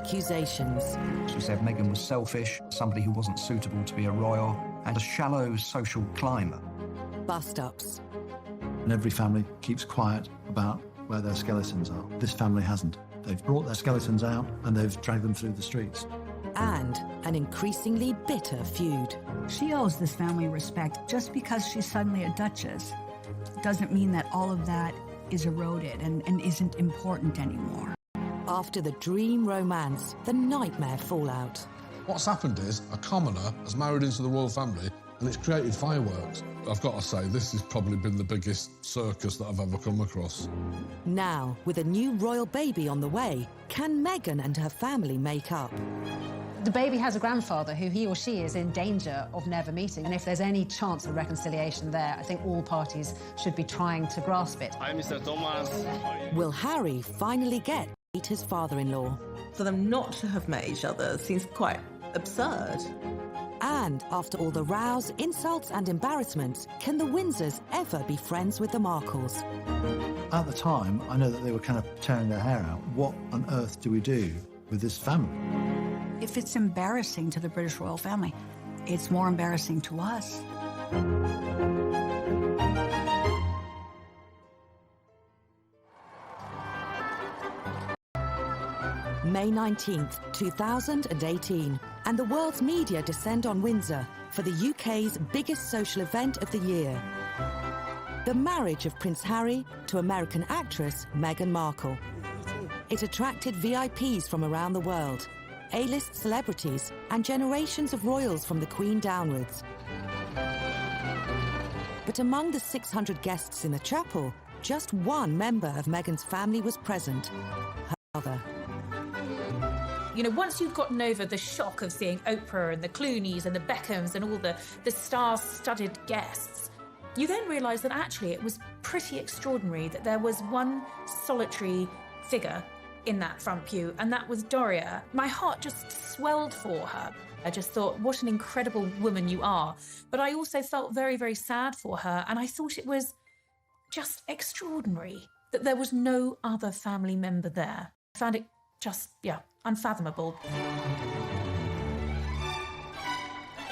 accusations. She said Meghan was selfish, somebody who wasn't suitable to be a royal, and a shallow social climber. Bust-ups. And every family keeps quiet about where their skeletons are. This family hasn't. They've brought their skeletons out and they've dragged them through the streets. And an increasingly bitter feud. She owes this family respect. Just because she's suddenly a duchess doesn't mean that all of that is eroded and isn't important anymore. After the dream romance, the nightmare fallout. What's happened is a commoner has married into the royal family and it's created fireworks. I've got to say, this has probably been the biggest circus that I've ever come across. Now, with a new royal baby on the way, can Meghan and her family make up? The baby has a grandfather who he or she is in danger of never meeting, and if there's any chance of reconciliation there, I think all parties should be trying to grasp it. Hi, Mr. Thomas. Will Harry finally get to meet his father-in-law? For them not to have met each other seems quite absurd. And after all the rows, insults and embarrassments, can the Windsors ever be friends with the Markles? At the time, I know that they were kind of tearing their hair out. What on earth do we do with this family? If it's embarrassing to the British royal family, it's more embarrassing to us. May 19th, 2018, and the world's media descend on Windsor for the UK's biggest social event of the year. The marriage of Prince Harry to American actress Meghan Markle. It attracted VIPs from around the world, A-list celebrities, and generations of royals from the Queen downwards. But among the 600 guests in the chapel, just one member of Meghan's family was present, her mother. You know, once you've gotten over the shock of seeing Oprah and the Clooneys and the Beckhams and all the star-studded guests, you then realise that actually it was pretty extraordinary that there was one solitary figure in that front pew, and that was Doria. My heart just swelled for her. I just thought, what an incredible woman you are. But I also felt very, very sad for her, and I thought it was just extraordinary that there was no other family member there. I found it just, unfathomable.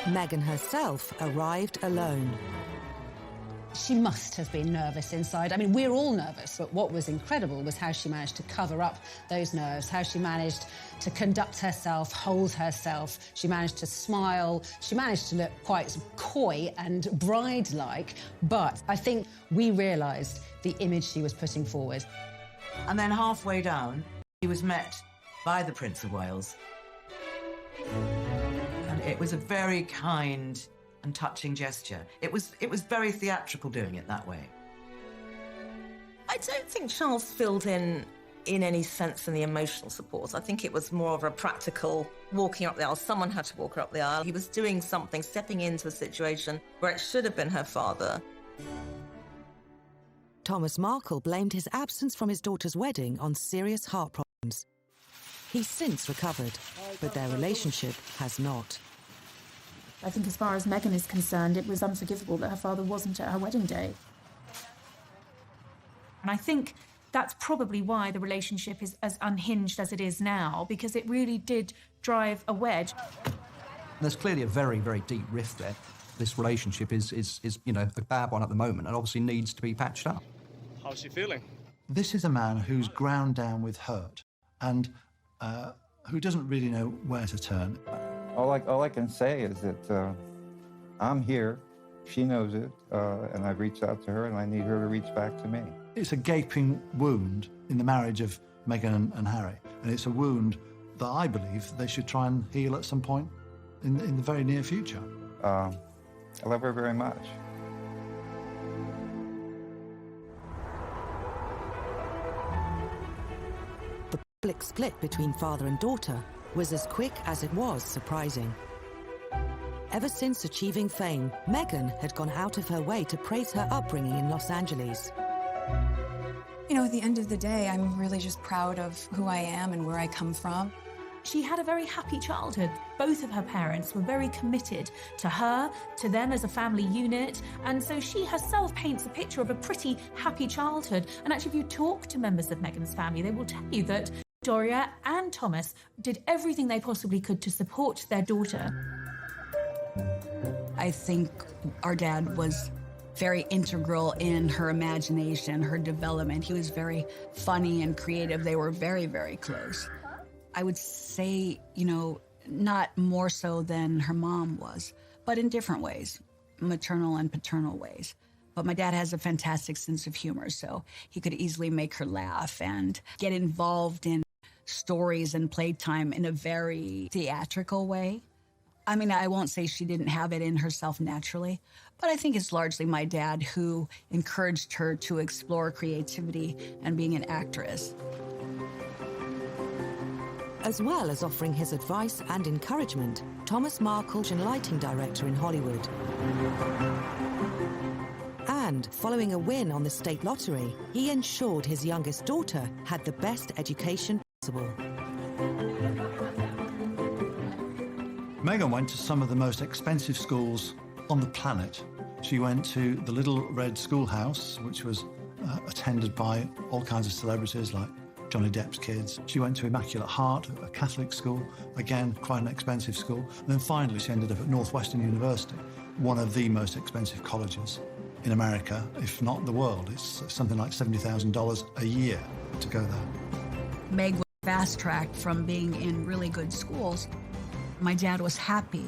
Meghan herself arrived alone. She must have been nervous inside. I mean, we're all nervous, but what was incredible was how she managed to cover up those nerves, how she managed to conduct herself, hold herself. She managed to smile. She managed to look quite coy and bride-like, but I think we realised the image she was putting forward. And then halfway down, he was met by the Prince of Wales. And it was a very kind and touching gesture. It was very theatrical doing it that way. I don't think Charles filled in any sense in the emotional support. I think it was more of a practical walking up the aisle. Someone had to walk her up the aisle. He was doing something, stepping into a situation where it should have been her father. Thomas Markle blamed his absence from his daughter's wedding on serious heart problems. He's since recovered, but their relationship has not. I think as far as Meghan is concerned, it was unforgivable that her father wasn't at her wedding day. And I think that's probably why the relationship is as unhinged as it is now, because it really did drive a wedge. There's clearly a very, very deep rift there. This relationship is a bad one at the moment and obviously needs to be patched up. How's she feeling? This is a man who's ground down with hurt and who doesn't really know where to turn. All I can say is that I'm here, she knows it, and I've reached out to her, and I need her to reach back to me. It's a gaping wound in the marriage of Meghan and Harry, and it's a wound that I believe they should try and heal at some point in the very near future. I love her very much. The public split between father and daughter was as quick as it was surprising. Ever since achieving fame, Meghan had gone out of her way to praise her upbringing in Los Angeles. You know, at the end of the day, I'm really just proud of who I am and where I come from. She had a very happy childhood. Both of her parents were very committed to her, to them as a family unit, and so she herself paints a picture of a pretty happy childhood. And actually, if you talk to members of Meghan's family, they will tell you that Doria and Thomas did everything they possibly could to support their daughter. I think our dad was very integral in her imagination, her development. He was very funny and creative. They were very, very close. I would say, you know, not more so than her mom was, but in different ways, maternal and paternal ways. But my dad has a fantastic sense of humor, so he could easily make her laugh and get involved in stories and playtime in a very theatrical way. I mean, I won't say she didn't have it in herself naturally, but I think it's largely my dad who encouraged her to explore creativity and being an actress. As well as offering his advice and encouragement, Thomas Markle, a lighting director in Hollywood. And following a win on the state lottery, he ensured his youngest daughter had the best education possible. Meghan went to some of the most expensive schools on the planet. She went to the Little Red Schoolhouse, which was attended by all kinds of celebrities like Johnny Depp's kids. She went to Immaculate Heart, a Catholic school, again, quite an expensive school. And then finally, she ended up at Northwestern University, one of the most expensive colleges in America, if not the world. It's something like $70,000 a year to go there. Meg was fast-tracked from being in really good schools. My dad was happy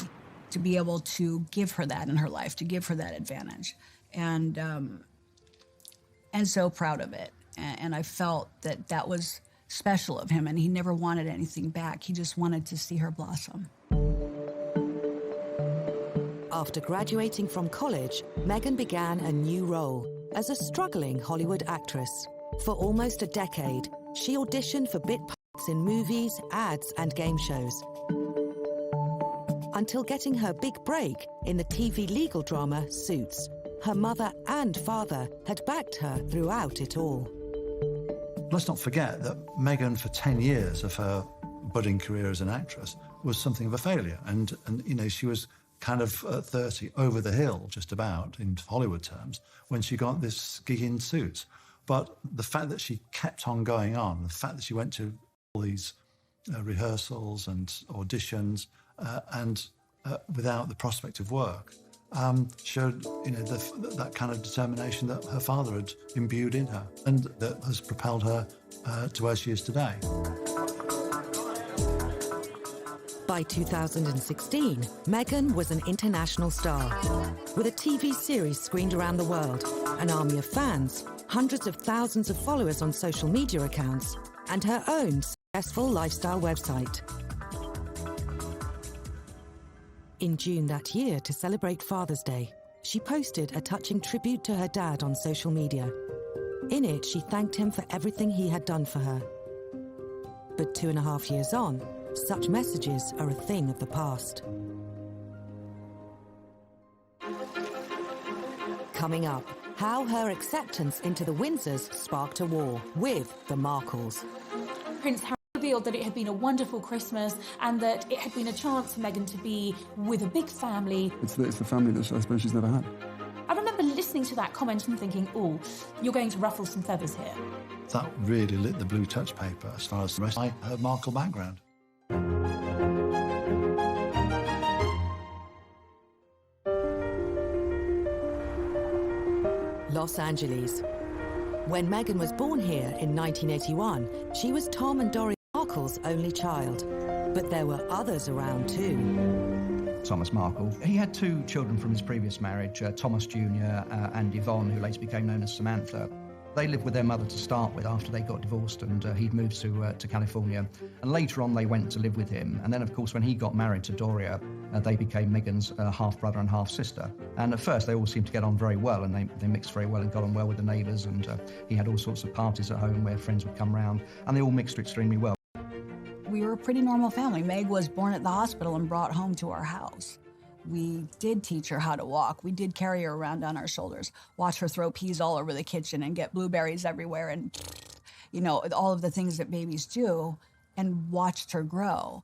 to be able to give her that in her life, to give her that advantage, and so proud of it. And I felt that that was special of him, and he never wanted anything back. He just wanted to see her blossom. After graduating from college, Meghan began a new role as a struggling Hollywood actress. For almost a decade, she auditioned for bit parts in movies, ads, and game shows, until getting her big break in the TV legal drama Suits. Her mother and father had backed her throughout it all. Let's not forget that Meghan, for 10 years of her budding career as an actress, was something of a failure. And you know, she was kind of at 30, over the hill, just about, in Hollywood terms, when she got this gig in Suits. But the fact that she kept on going on, the fact that she went to all these rehearsals and auditions, and without the prospect of work, showed, you know, that kind of determination that her father had imbued in her, and that has propelled her to where she is today. By 2016, Meghan was an international star, with a TV series screened around the world, an army of fans, hundreds of thousands of followers on social media accounts, and her own successful lifestyle website. In June that year, to celebrate Father's Day, she posted a touching tribute to her dad on social media. In it, she thanked him for everything he had done for her. But 2.5 years on, such messages are a thing of the past. Coming up, how her acceptance into the Windsors sparked a war with the Markles. Prince Harry revealed that it had been a wonderful Christmas and that it had been a chance for Meghan to be with a big family. It's the family that I suppose she's never had. I remember listening to that comment and thinking, oh, you're going to ruffle some feathers here. That really lit the blue touch paper as far as the rest of her Markle background. Los Angeles. When Meghan was born here in 1981, she was Tom and Doria Markle's only child. But there were others around too. Thomas Markle. He had 2 children from his previous marriage, Thomas Jr. And Yvonne, who later became known as Samantha. They lived with their mother to start with after they got divorced, and he'd moved to California. And later on, they went to live with him. And then, of course, when he got married to Doria, they became Meghan's half-brother and half-sister. And at first, they all seemed to get on very well, and they mixed very well and got on well with the neighbours. And he had all sorts of parties at home where friends would come round, and they all mixed extremely well. We were a pretty normal family. Meg was born at the hospital and brought home to our house. We did teach her how to walk. We did carry her around on our shoulders, watch her throw peas all over the kitchen and get blueberries everywhere and, you know, all of the things that babies do, and watched her grow.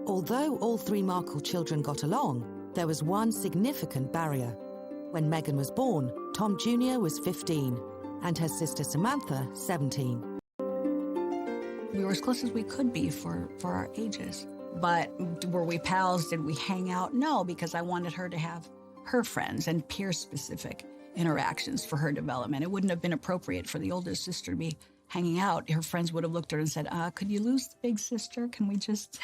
Although all 3 Markle children got along, there was one significant barrier. When Meghan was born, Tom Jr. was 15 and her sister Samantha 17. We were as close as we could be for our ages. But were we pals? Did we hang out? No, because I wanted her to have her friends and peer-specific interactions for her development. It wouldn't have been appropriate for the older sister to be hanging out. Her friends would have looked at her and said, could you lose the big sister? Can we just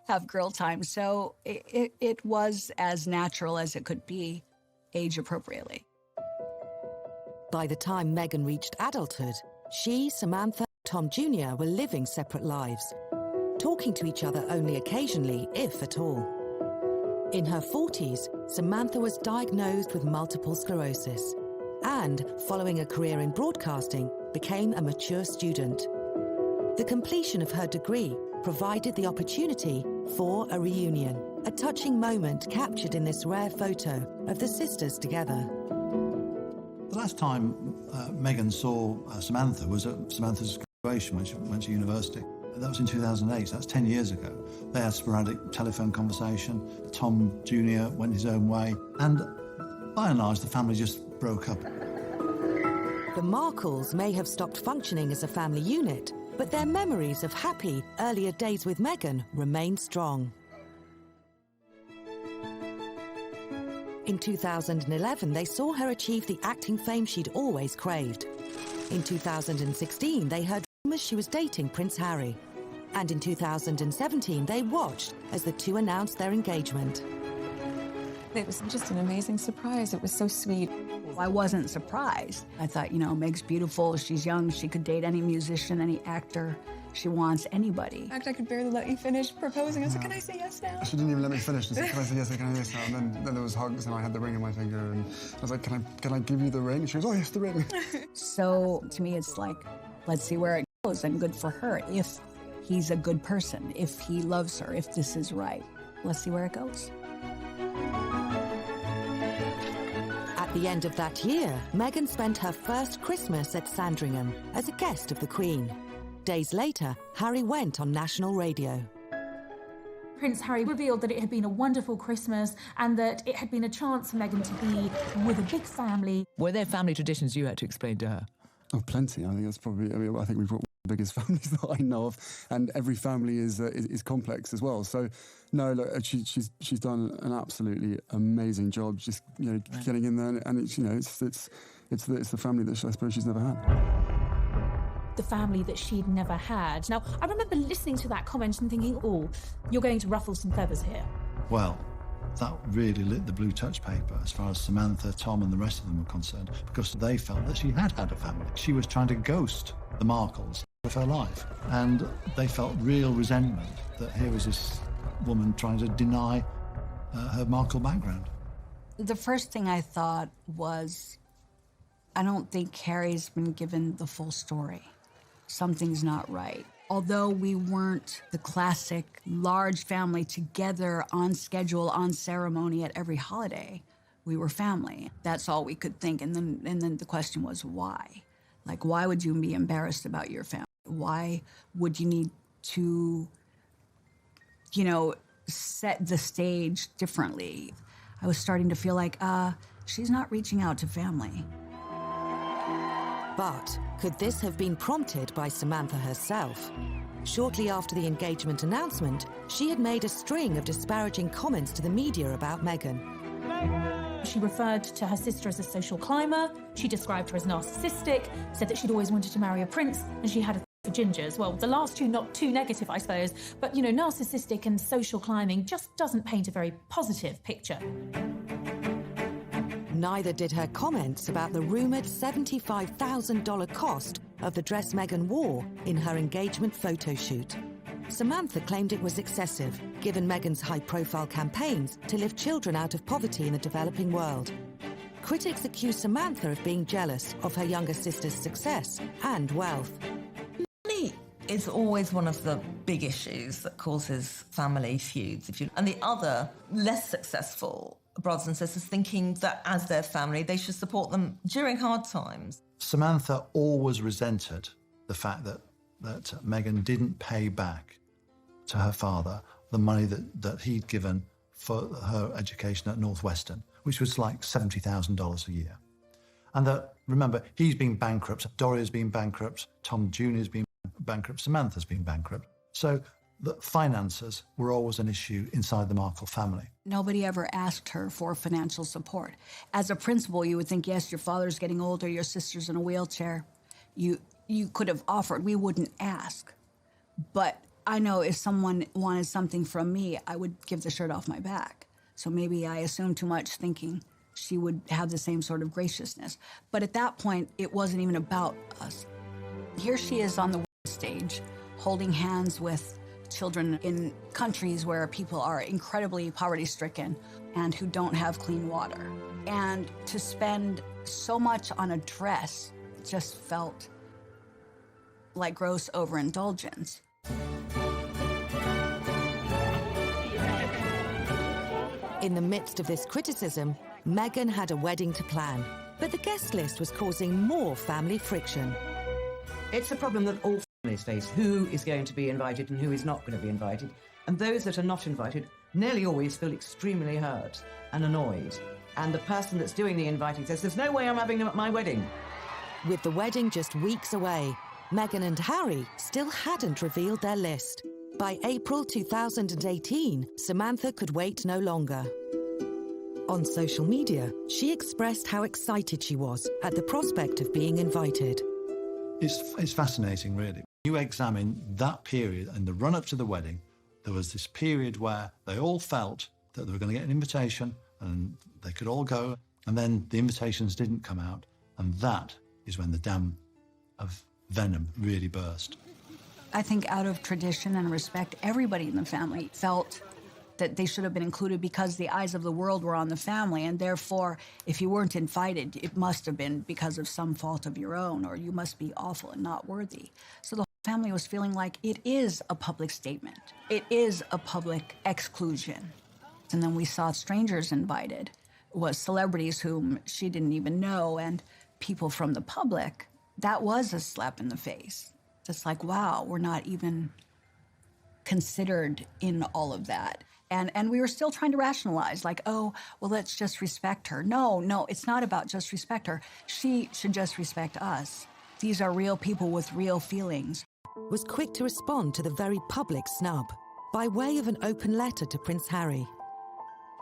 have girl time? So it was as natural as it could be, age appropriately. By the time Meghan reached adulthood, she, Samantha, Tom Jr. were living separate lives, talking to each other only occasionally, if at all. In her 40s, Samantha was diagnosed with multiple sclerosis and, following a career in broadcasting, became a mature student. The completion of her degree provided the opportunity for a reunion, a touching moment captured in this rare photo of the sisters together. The last time Meghan saw Samantha was at Samantha's graduation when she went to university. That was in 2008, so that's 10 years ago. They had sporadic telephone conversation. Tom Jr. went his own way, and by and large, the family just broke up. The Markles may have stopped functioning as a family unit, but their memories of happy, earlier days with Meghan remain strong. In 2011, they saw her achieve the acting fame she'd always craved. In 2016, they heard rumors she was dating Prince Harry. And in 2017, they watched as the two announced their engagement. It was just an amazing surprise. It was so sweet. I wasn't surprised. I thought, Meg's beautiful, she's young, she could date any musician, any actor. She wants anybody. In fact, I could barely let you finish proposing. I was like, can I say yes now? She didn't even let me finish. She said, can I say yes, can I say yes now? And then there was hugs and I had the ring in my finger and I was like, can I give you the ring? And she goes, oh yes, the ring. So to me, it's like, let's see where it goes, and good for her. If he's a good person, if he loves her, if this is right, let's see where it goes. At the end of that year, Meghan spent her first Christmas at Sandringham as a guest of the Queen. Days later, Harry went on national radio. Prince Harry revealed that it had been a wonderful Christmas and that it had been a chance for Meghan to be with a big family. Were there family traditions you had to explain to her? Oh, plenty. I think that's probably, I think we've got one of the biggest families that I know of, and every family is complex as well. So, no, look, she's done an absolutely amazing job, just getting in there, and it's the family that I suppose she's never had. The family that she'd never had. Now, I remember listening to that comment and thinking, oh, you're going to ruffle some feathers here. Well, that really lit the blue touch paper as far as Samantha, Tom and the rest of them were concerned, because they felt that she had a family. She was trying to ghost the Markles of her life, and they felt real resentment that here was this woman trying to deny her Markle background. The first thing I thought was, I don't think Harry's been given the full story. Something's not right. Although we weren't the classic large family together on schedule, on ceremony at every holiday, we were family. That's all we could think. And then the question was why? Like, why would you be embarrassed about your family? Why would you need to, set the stage differently? I was starting to feel like, she's not reaching out to family. But could this have been prompted by Samantha herself? Shortly after the engagement announcement, she had made a string of disparaging comments to the media about Meghan. She referred to her sister as a social climber, she described her as narcissistic, said that she'd always wanted to marry a prince, and she had a for gingers. Well, the last two not too negative, I suppose, but, narcissistic and social climbing just doesn't paint a very positive picture. Neither did her comments about the rumoured $75,000 cost of the dress Meghan wore in her engagement photo shoot. Samantha claimed it was excessive, given Meghan's high-profile campaigns to lift children out of poverty in the developing world. Critics accused Samantha of being jealous of her younger sister's success and wealth. Money is always one of the big issues that causes family feuds. And the other, less successful brothers and sisters thinking that as their family, they should support them during hard times. Samantha always resented the fact that Meghan didn't pay back to her father the money that he'd given for her education at Northwestern, which was like $70,000 a year. And that, remember, he's been bankrupt, Doria's been bankrupt, Tom Jr.'s been bankrupt, Samantha's been bankrupt. So the finances were always an issue inside the Markle family. Nobody ever asked her for financial support. As a principal, you would think, yes, your father's getting older, your sister's in a wheelchair. You could have offered. We wouldn't ask. But I know if someone wanted something from me, I would give the shirt off my back. So maybe I assumed too much, thinking she would have the same sort of graciousness. But at that point, it wasn't even about us. Here she is on the stage, holding hands with children in countries where people are incredibly poverty-stricken and who don't have clean water. And to spend so much on a dress just felt like gross overindulgence. In the midst of this criticism, Meghan had a wedding to plan, but the guest list was causing more family friction. It's a problem that all families face. Who is going to be invited and who is not going to be invited? And those that are not invited nearly always feel extremely hurt and annoyed. And the person that's doing the inviting says, there's no way I'm having them at my wedding. With the wedding just weeks away, Meghan and Harry still hadn't revealed their list. By April 2018, Samantha could wait no longer. On social media, she expressed how excited she was at the prospect of being invited. It's fascinating, really. You examine that period and the run-up to the wedding, there was this period where they all felt that they were going to get an invitation and they could all go, and then the invitations didn't come out, and that is when the dam of venom really burst. I think out of tradition and respect, everybody in the family felt that they should have been included because the eyes of the world were on the family, and therefore, if you weren't invited, it must have been because of some fault of your own, or you must be awful and not worthy. So the whole family was feeling like it is a public statement. It is a public exclusion. And then we saw strangers invited. It was celebrities whom she didn't even know, and people from the public. That was a slap in the face. Just like, wow, we're not even considered in all of that. And we were still trying to rationalize, like, oh, well, let's just respect her. No, it's not about just respect her. She should just respect us. These are real people with real feelings. Was quick to respond to the very public snub by way of an open letter to Prince Harry.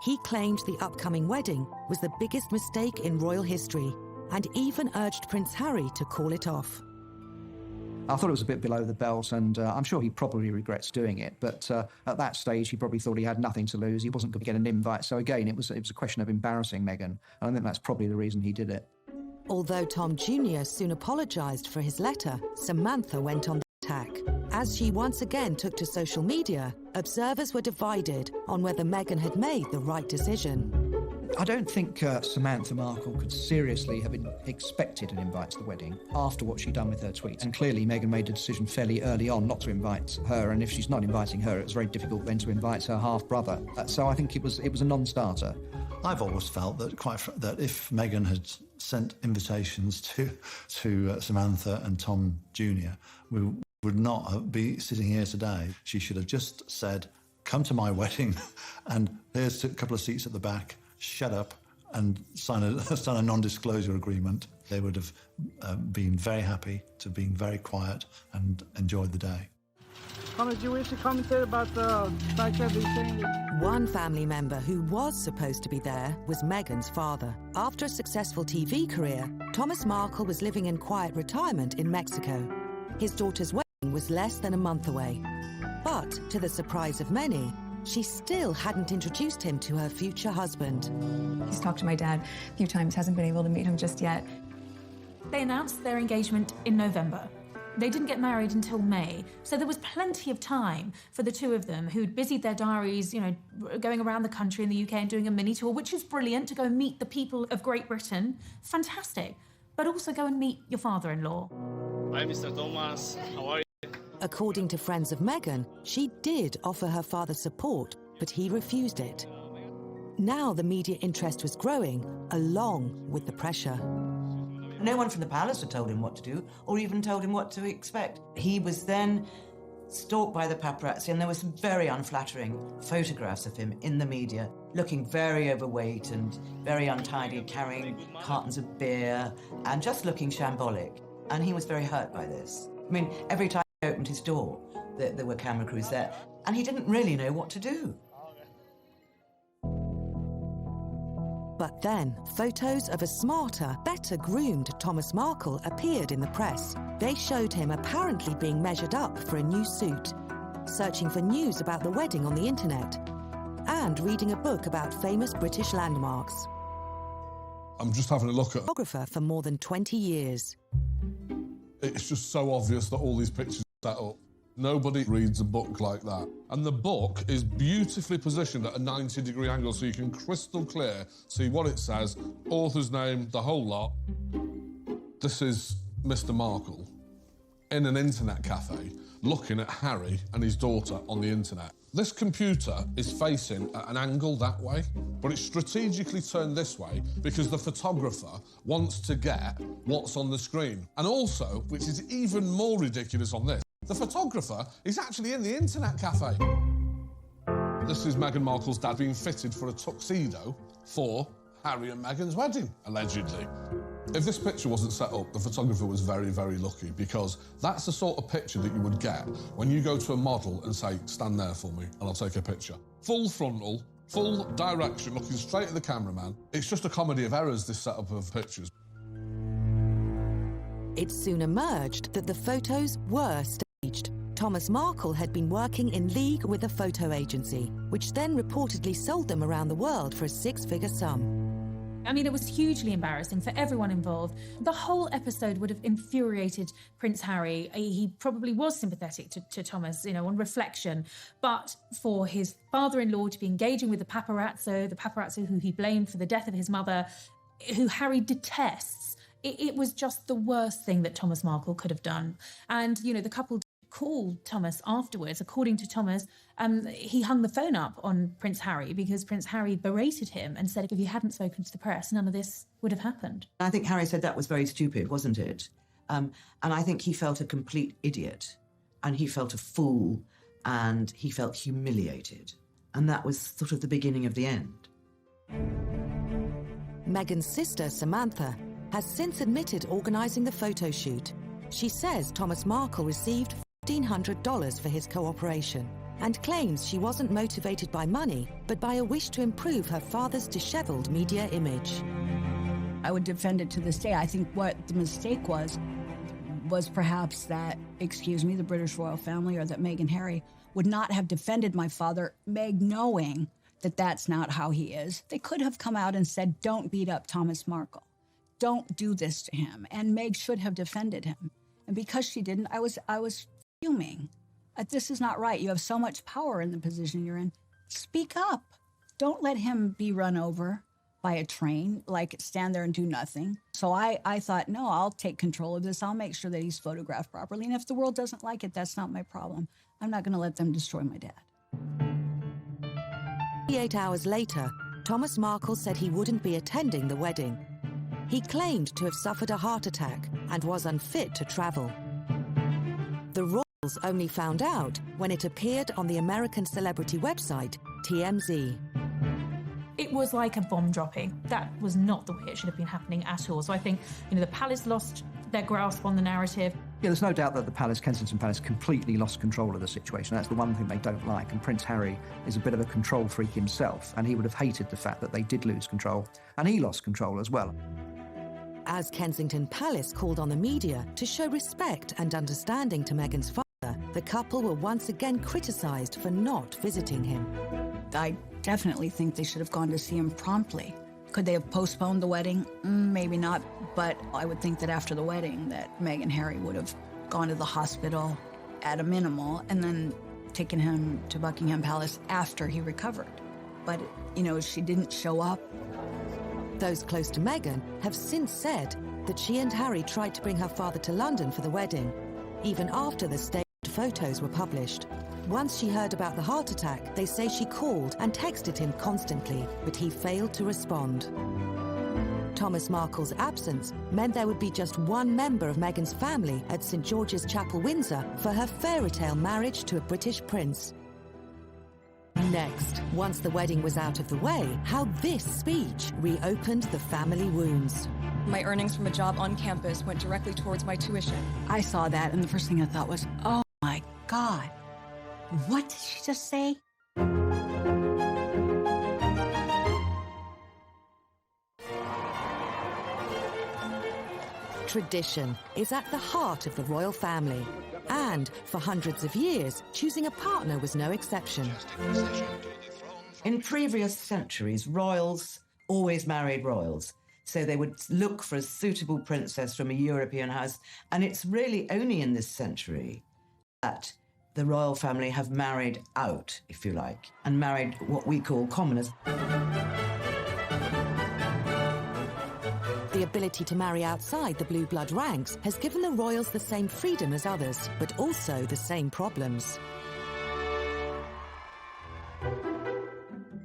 He claimed the upcoming wedding was the biggest mistake in royal history and even urged Prince Harry to call it off. I thought it was a bit below the belt, and I'm sure he probably regrets doing it. But at that stage, he probably thought he had nothing to lose. He wasn't going to get an invite. So again, it was a question of embarrassing Meghan. And I think that's probably the reason he did it. Although Tom Jr. soon apologised for his letter, Samantha went on the attack. As she once again took to social media, observers were divided on whether Meghan had made the right decision. I don't think Samantha Markle could seriously have expected an invite to the wedding after what she'd done with her tweets. And clearly, Meghan made a decision fairly early on not to invite her. And if she's not inviting her, it was very difficult then to invite her half-brother. So I think it was a non-starter. I've always felt that that if Meghan had sent invitations to Samantha and Tom Jr., we would not be sitting here today. She should have just said, come to my wedding, and here's a couple of seats at the back. Shut up and sign a non-disclosure agreement. They would have been very happy to have been very quiet and enjoyed the day. Connor, do you wish to commentate about the fact that they're saying that... One family member who was supposed to be there was Meghan's father. After a successful TV career, Thomas Markle was living in quiet retirement in Mexico. His daughter's wedding was less than a month away. But, to the surprise of many, she still hadn't introduced him to her future husband. He's talked to my dad a few times, hasn't been able to meet him just yet. They announced their engagement in November. They didn't get married until May, so there was plenty of time for the two of them who'd busied their diaries, going around the country in the UK and doing a mini tour, which is brilliant, to go and meet the people of Great Britain. Fantastic. But also go and meet your father-in-law. Hi, Mr. Thomas. How are you? According to friends of Meghan, she did offer her father support, but he refused it. Now the media interest was growing, along with the pressure. No one from the palace had told him what to do, or even told him what to expect. He was then stalked by the paparazzi, and there were some very unflattering photographs of him in the media, looking very overweight and very untidy, carrying cartons of beer, and just looking shambolic. And he was very hurt by this. I mean, every time he opened his door, there were camera crews there, and he didn't really know what to do. But then, photos of a smarter, better groomed Thomas Markle appeared in the press. They showed him apparently being measured up for a new suit, searching for news about the wedding on the internet, and reading a book about famous British landmarks. I'm just having a look at... Photographer for more than 20 years. It's just so obvious that all these pictures are set up. Nobody reads a book like that. And the book is beautifully positioned at a 90-degree angle so you can crystal clear see what it says, author's name, the whole lot. This is Mr. Markle in an internet cafe looking at Harry and his daughter on the internet. This computer is facing at an angle that way, but it's strategically turned this way because the photographer wants to get what's on the screen. And also, which is even more ridiculous on this, the photographer is actually in the internet cafe. This is Meghan Markle's dad being fitted for a tuxedo for Harry and Meghan's wedding, allegedly. If this picture wasn't set up, the photographer was very, very lucky, because that's the sort of picture that you would get when you go to a model and say, stand there for me and I'll take a picture. Full frontal, full direction, looking straight at the cameraman. It's just a comedy of errors, this setup of pictures. It soon emerged that the photos were staged. Thomas Markle had been working in league with a photo agency, which then reportedly sold them around the world for a six-figure sum. I mean, it was hugely embarrassing for everyone involved. The whole episode would have infuriated Prince Harry. He probably was sympathetic to Thomas, you know, on reflection. But for his father-in-law to be engaging with the paparazzo who he blamed for the death of his mother, who Harry detests, it was just the worst thing that Thomas Markle could have done. And, you know, the couple called Thomas afterwards. According to Thomas, he hung the phone up on Prince Harry because Prince Harry berated him and said if he hadn't spoken to the press, none of this would have happened. I think Harry said that was very stupid, wasn't it? And I think he felt a complete idiot, and he felt a fool, and he felt humiliated. And that was sort of the beginning of the end. Meghan's sister, Samantha, has since admitted organising the photo shoot. She says Thomas Markle received $1,500 for his cooperation and claims she wasn't motivated by money, but by a wish to improve her father's dishevelled media image. I would defend it to this day. I think what the mistake was perhaps that, the British royal family, or that Meghan and Harry would not have defended my father, Meg knowing that that's not how he is. They could have come out and said, don't beat up Thomas Markle. Don't do this to him. And Meg should have defended him. And because she didn't, I was fuming. This is not right. You have so much power in the position you're in. Speak up. Don't let him be run over by a train, like stand there and do nothing. So I thought, no, I'll take control of this. I'll make sure that he's photographed properly. And if the world doesn't like it, that's not my problem. I'm not going to let them destroy my dad. 48 hours later, Thomas Markle said he wouldn't be attending the wedding. He claimed to have suffered a heart attack and was unfit to travel. The royals only found out when it appeared on the American celebrity website, TMZ. It was like a bomb dropping. That was not the way it should have been happening at all. So I think, you know, the palace lost their grasp on the narrative. Yeah, there's no doubt that the palace, Kensington Palace, completely lost control of the situation. That's the one thing they don't like. And Prince Harry is a bit of a control freak himself, and he would have hated the fact that they did lose control, and he lost control as well. As Kensington Palace called on the media to show respect and understanding to Meghan's father, the couple were once again criticised for not visiting him. I definitely think they should have gone to see him promptly. Could they have postponed the wedding? Maybe not, but I would think that after the wedding that Meghan and Harry would have gone to the hospital at a minimal and then taken him to Buckingham Palace after he recovered. But, you know, she didn't show up. Those close to Meghan have since said that she and Harry tried to bring her father to London for the wedding, even after the staged photos were published. Once she heard about the heart attack, they say she called and texted him constantly, but he failed to respond. Thomas Markle's absence meant there would be just one member of Meghan's family at St George's Chapel, Windsor, for her fairy-tale marriage to a British prince. Next, once the wedding was out of the way, how this speech reopened the family wounds. My earnings from a job on campus went directly towards my tuition. I saw that, and the first thing I thought was, oh my God, what did she just say? Tradition is at the heart of the royal family. And for hundreds of years, choosing a partner was no exception. In previous centuries, royals always married royals. So they would look for a suitable princess from a European house. And it's really only in this century that the royal family have married out, if you like, and married what we call commoners. The ability to marry outside the blue blood ranks has given the royals the same freedom as others, but also the same problems.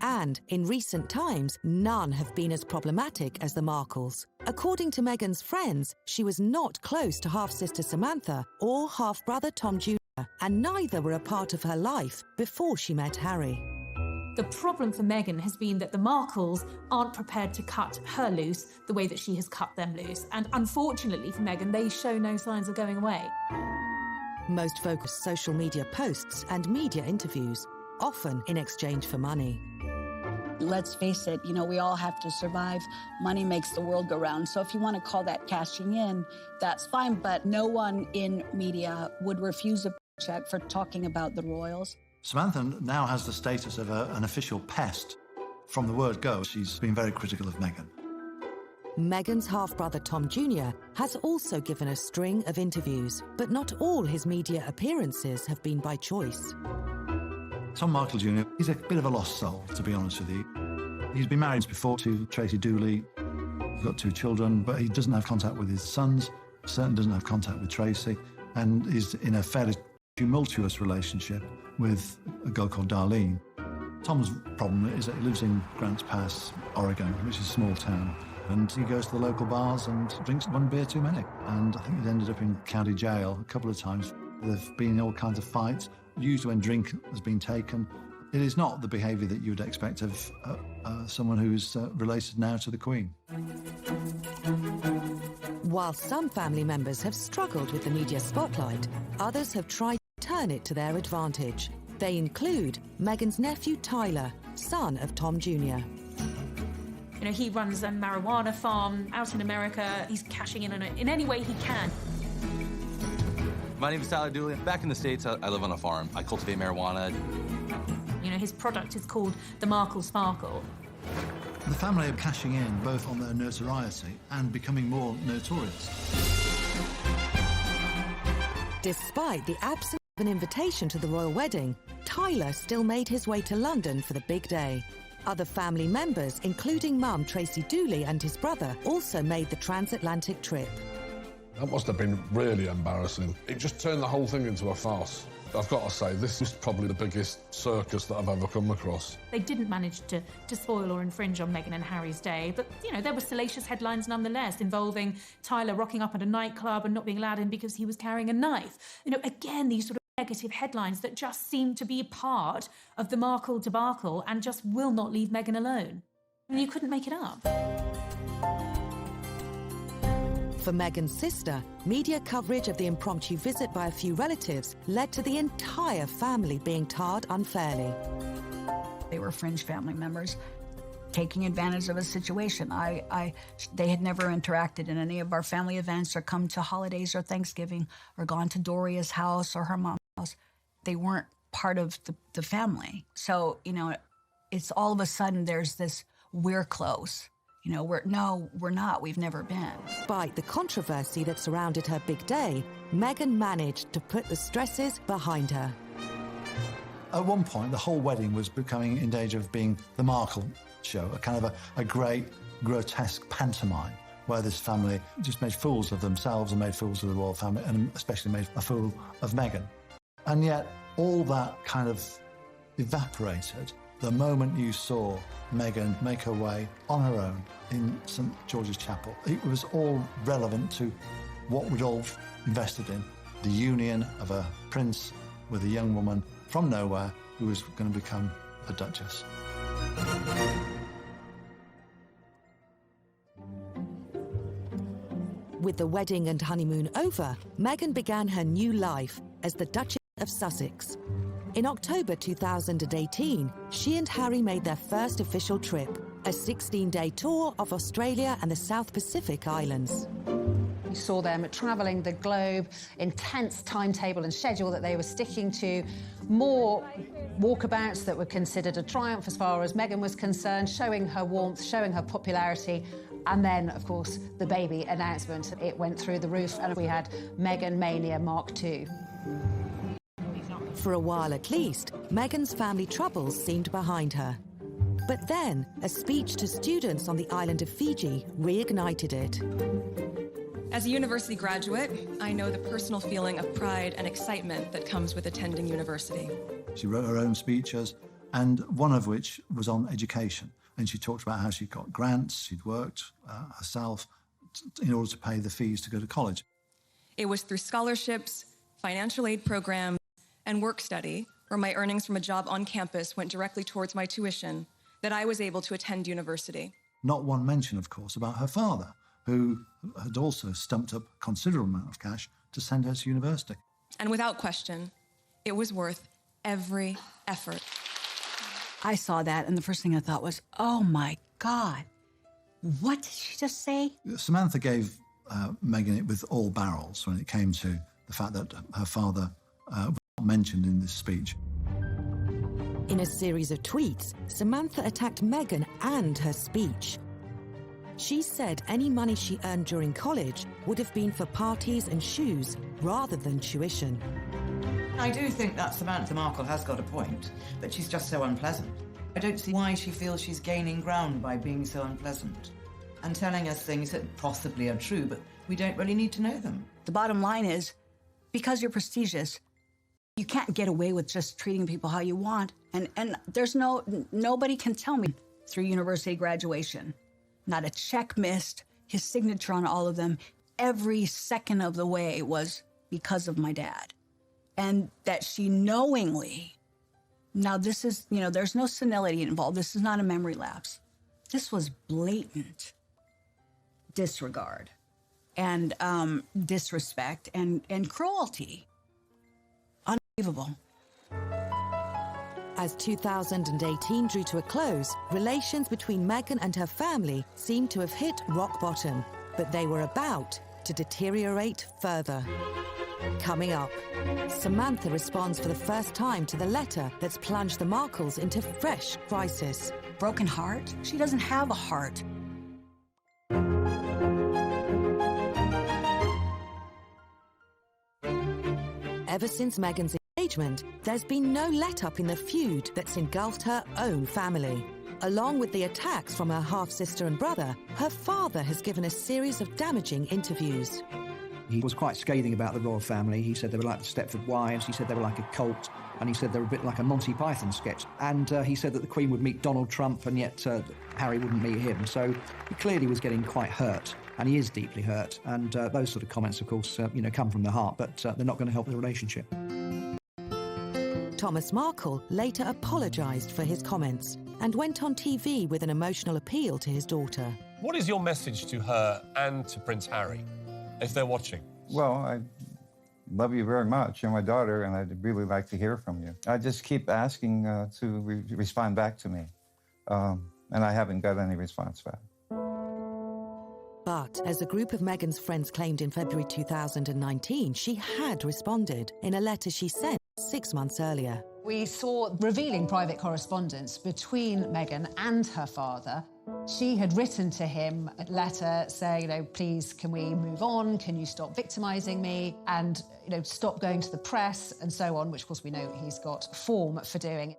And in recent times, none have been as problematic as the Markles. According to Meghan's friends, she was not close to half-sister Samantha or half-brother Tom Jr., and neither were a part of her life before she met Harry. The problem for Meghan has been that the Markles aren't prepared to cut her loose the way that she has cut them loose. And unfortunately for Meghan, they show no signs of going away. Most focus social media posts and media interviews, often in exchange for money. Let's face it, we all have to survive. Money makes the world go round. So if you want to call that cashing in, that's fine. But no one in media would refuse a check for talking about the royals. Samantha now has the status of an official pest. From the word go, she's been very critical of Meghan. Meghan's half-brother Tom Jr. has also given a string of interviews, but not all his media appearances have been by choice. Tom Markle Jr., he's a bit of a lost soul, to be honest with you. He's been married before to Tracy Dooley. He's got 2 children, but he doesn't have contact with his sons, certainly doesn't have contact with Tracy, and is in a fairly tumultuous relationship with a girl called Darlene. Tom's problem is that he lives in Grants Pass, Oregon, which is a small town, and he goes to the local bars and drinks one beer too many. And I think he's ended up in county jail a couple of times. There have been all kinds of fights, usually when drink has been taken. It is not the behaviour that you would expect of someone who's related now to the Queen. While some family members have struggled with the media spotlight, others have tried to turn it to their advantage. They include Meghan's nephew Tyler, son of Tom Jr. He runs a marijuana farm out in America. He's cashing in on it in any way he can. My name is Tyler Dooley. Back in the States, I live on a farm. I cultivate marijuana. His product is called the Markles-The. The family are cashing in both on their notoriety and becoming more notorious. Despite the absence of an invitation to the royal wedding, Tyler still made his way to London for the big day. Other family members, including mum Tracy Dooley and his brother, also made the transatlantic trip. That must have been really embarrassing. It just turned the whole thing into a farce. I've got to say, this is probably the biggest circus that I've ever come across. They didn't manage to spoil or infringe on Meghan and Harry's day, but, there were salacious headlines nonetheless involving Tyler rocking up at a nightclub and not being allowed in because he was carrying a knife. Again, these sort of negative headlines that just seem to be part of the Markle debacle and just will not leave Meghan alone. You couldn't make it up. For Meghan's sister, media coverage of the impromptu visit by a few relatives led to the entire family being tarred unfairly. They were fringe family members taking advantage of a situation. They had never interacted in any of our family events or come to holidays or Thanksgiving or gone to Doria's house or her mom's house. They weren't part of the family. So, it's all of a sudden there's this, we're close. We're not. We've never been. Despite the controversy that surrounded her big day, Meghan managed to put the stresses behind her. At one point, the whole wedding was becoming in danger of being the Markle show, a kind of a great, grotesque pantomime, where this family just made fools of themselves and made fools of the royal family, and especially made a fool of Meghan. And yet, all that kind of evaporated The moment you saw Meghan make her way on her own in St George's Chapel, it was all relevant to what we'd all invested in, the union of a prince with a young woman from nowhere who was going to become a duchess. With the wedding and honeymoon over, Meghan began her new life as the Duchess of Sussex. In October 2018, she and Harry made their first official trip, a 16-day tour of Australia and the South Pacific Islands. We saw them travelling the globe, intense timetable and schedule that they were sticking to, more walkabouts that were considered a triumph as far as Meghan was concerned, showing her warmth, showing her popularity, and then, of course, the baby announcement. It went through the roof, and we had Meghan Mania Mark II. For a while at least, Meghan's family troubles seemed behind her. But then, a speech to students on the island of Fiji reignited it. As a university graduate, I know the personal feeling of pride and excitement that comes with attending university. She wrote her own speeches, and one of which was on education. And she talked about how she'd got grants, she'd worked herself in order to pay the fees to go to college. It was through scholarships, financial aid programs, and work study, where my earnings from a job on campus went directly towards my tuition, that I was able to attend university. Not one mention, of course, about her father, who had also stumped up a considerable amount of cash to send her to university. And without question, it was worth every effort. I saw that, and the first thing I thought was, oh my God, what did she just say? Samantha gave Meghan it with all barrels when it came to the fact that her father was not mentioned in this speech. In a series of tweets, Samantha attacked Meghan and her speech. She said any money she earned during college would have been for parties and shoes rather than tuition. I do think that Samantha Markle has got a point, but she's just so unpleasant. I don't see why she feels she's gaining ground by being so unpleasant and telling us things that possibly are true, but we don't really need to know them. The bottom line is, because you're prestigious, you can't get away with just treating people how you want. And there's nobody can tell me through university graduation. Not a check missed, his signature on all of them. Every second of the way was because of my dad. And that she knowingly, now this is, there's no senility involved. This is not a memory lapse. This was blatant disregard and disrespect and cruelty. Unbelievable. As 2018 drew to a close, relations between Meghan and her family seemed to have hit rock bottom, but they were about to deteriorate further. Coming up, Samantha responds for the first time to the letter that's plunged the Markles into fresh crisis. Broken heart? She doesn't have a heart. Ever since Meghan's engagement, there's been no let-up in the feud that's engulfed her own family. Along with the attacks from her half-sister and brother, her father has given a series of damaging interviews. He was quite scathing about the royal family. He said they were like the Stepford Wives. He said they were like a cult. And he said they were a bit like a Monty Python sketch. And he said that the Queen would meet Donald Trump and yet Harry wouldn't meet him. So he clearly was getting quite hurt. And he is deeply hurt. And those sort of comments, of course, come from the heart. But they're not going to help the relationship. Thomas Markle later apologised for his comments and went on TV with an emotional appeal to his daughter. What is your message to her and to Prince Harry, if they're watching? Well, I love you very much. You're my daughter, and I'd really like to hear from you. I just keep asking to respond back to me, and I haven't got any response back. But, as a group of Meghan's friends claimed in February 2019, she had responded in a letter she sent 6 months earlier. We saw revealing private correspondence between Meghan and her father. She had written to him a letter saying, please, can we move on? Can you stop victimising me? And, stop going to the press and so on, which, of course, we know he's got form for doing.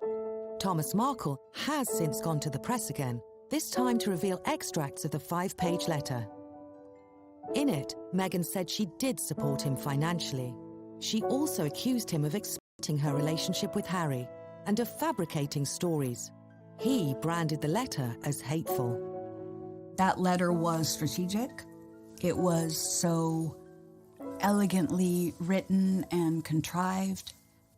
Thomas Markle has since gone to the press again, this time to reveal extracts of the 5-page letter. In it, Meghan said she did support him financially. She also accused him of exploiting her relationship with Harry and of fabricating stories. He branded the letter as hateful. That letter was strategic. It was so elegantly written and contrived.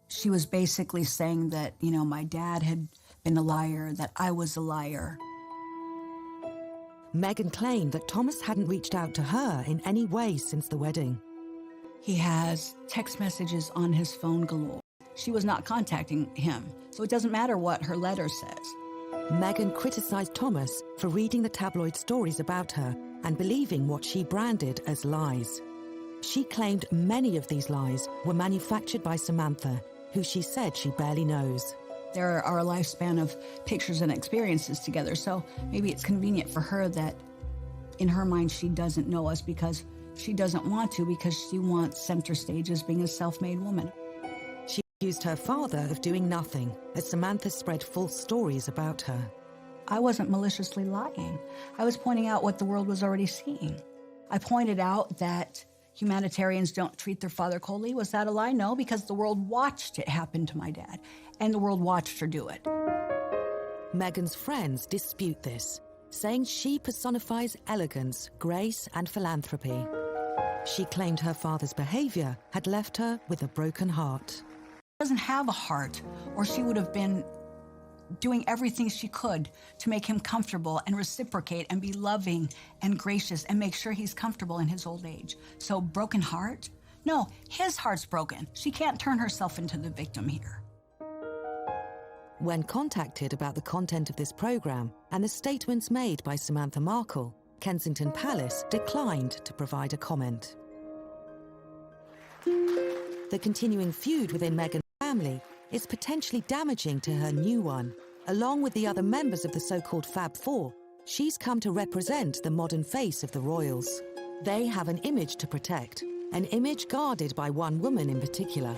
She was basically saying that, you know, my dad had been a liar, that I was a liar. Meghan claimed that Thomas hadn't reached out to her in any way since the wedding. He has text messages on his phone galore. She was not contacting him, so it doesn't matter what her letter says. Meghan criticised Thomas for reading the tabloid stories about her and believing what she branded as lies. She claimed many of these lies were manufactured by Samantha, who she said she barely knows. There are a lifespan of pictures and experiences together, so maybe it's convenient for her that in her mind she doesn't know us because she doesn't want to, because she wants center stage as being a self-made woman. She accused her father of doing nothing as Samantha spread false stories about her. I wasn't maliciously lying. I was pointing out what the world was already seeing. I pointed out that humanitarians don't treat their father coldly. Was that a lie? No, because the world watched it happen to my dad, and the world watched her do it. Meghan's friends dispute this, saying she personifies elegance, grace, and philanthropy. She claimed her father's behavior had left her with a broken heart. She doesn't have a heart, or she would have been doing everything she could to make him comfortable and reciprocate and be loving and gracious and make sure he's comfortable in his old age. So broken heart? No, his heart's broken. She can't turn herself into the victim here. When contacted about the content of this program and the statements made by Samantha Markle, Kensington Palace declined to provide a comment. The continuing feud within Meghan's family is potentially damaging to her new one. Along with the other members of the so-called Fab Four, she's come to represent the modern face of the royals. They have an image to protect, an image guarded by one woman in particular.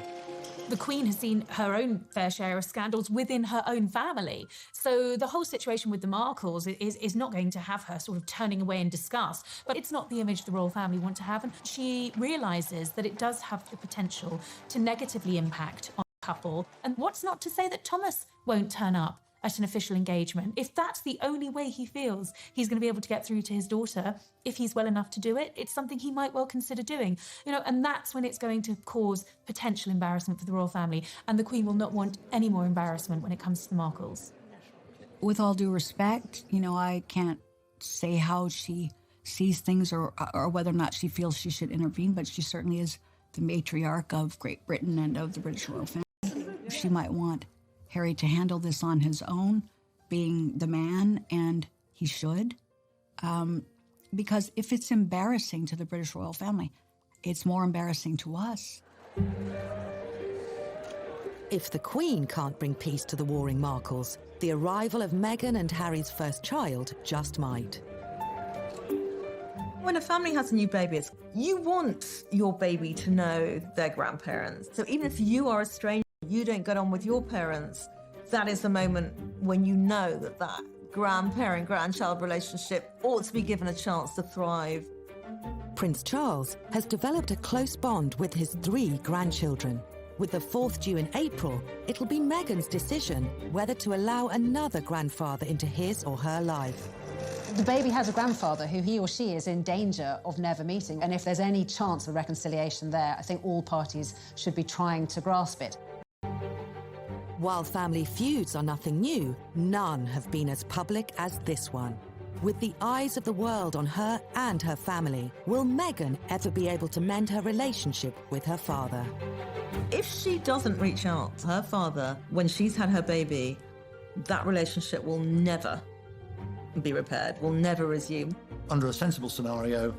The Queen has seen her own fair share of scandals within her own family. So the whole situation with the Markles is not going to have her sort of turning away in disgust. But it's not the image the royal family want to have. And she realises that it does have the potential to negatively impact on the couple. And what's not to say that Thomas won't turn up at an official engagement? If that's the only way he feels he's going to be able to get through to his daughter, if he's well enough to do it, it's something he might well consider doing. You know, and that's when it's going to cause potential embarrassment for the royal family, and the Queen will not want any more embarrassment when it comes to the Markles. With all due respect, you know, I can't say how she sees things or whether or not she feels she should intervene, but she certainly is the matriarch of Great Britain and of the British royal family. She might want Harry to handle this on his own, being the man, and he should. Because if it's embarrassing to the British royal family, it's more embarrassing to us. If the Queen can't bring peace to the warring Markles, the arrival of Meghan and Harry's first child just might. When a family has a new baby, you want your baby to know their grandparents. So even if you are a stranger, you don't get on with your parents, that is the moment when you know that that grandparent-grandchild relationship ought to be given a chance to thrive. Prince Charles has developed a close bond with his 3 grandchildren. With the 4th due in April, it'll be Meghan's decision whether to allow another grandfather into his or her life. The baby has a grandfather who he or she is in danger of never meeting, and if there's any chance of reconciliation there, I think all parties should be trying to grasp it. While family feuds are nothing new, none have been as public as this one. With the eyes of the world on her and her family, will Meghan ever be able to mend her relationship with her father? If she doesn't reach out to her father when she's had her baby, that relationship will never be repaired, will never resume. Under a sensible scenario,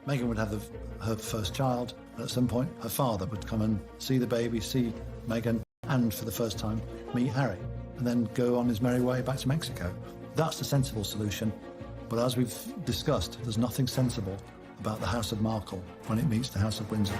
Meghan would have her first child, and at some point her father would come and see the baby, see Meghan, and for the first time meet Harry, and then go on his merry way back to Mexico. That's the sensible solution, but as we've discussed, there's nothing sensible about the House of Markle when it meets the House of Windsor.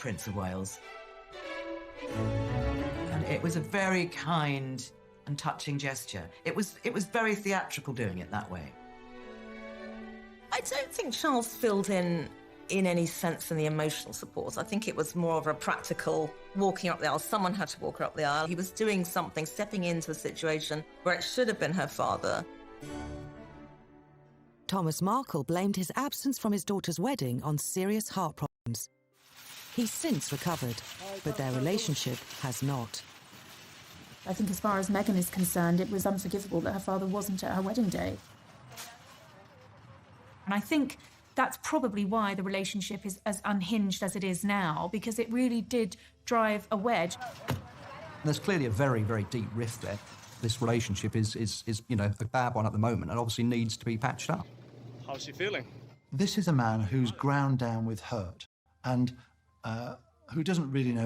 Prince of Wales. And it was a very kind and touching gesture. It was very theatrical doing it that way. I don't think Charles filled in any sense in the emotional support. I think it was more of a practical walking up the aisle. Someone had to walk her up the aisle. He was doing something, stepping into a situation where it should have been her father. Thomas Markle blamed his absence from his daughter's wedding on serious heart problems. He's since recovered, but their relationship has not. I think as far as Meghan is concerned, it was unforgivable that her father wasn't at her wedding day. And I think that's probably why the relationship is as unhinged as it is now, because it really did drive a wedge. There's clearly a very, very deep rift there. This relationship is you know, a bad one at the moment and obviously needs to be patched up. How's she feeling? This is a man who's ground down with hurt and who doesn't really know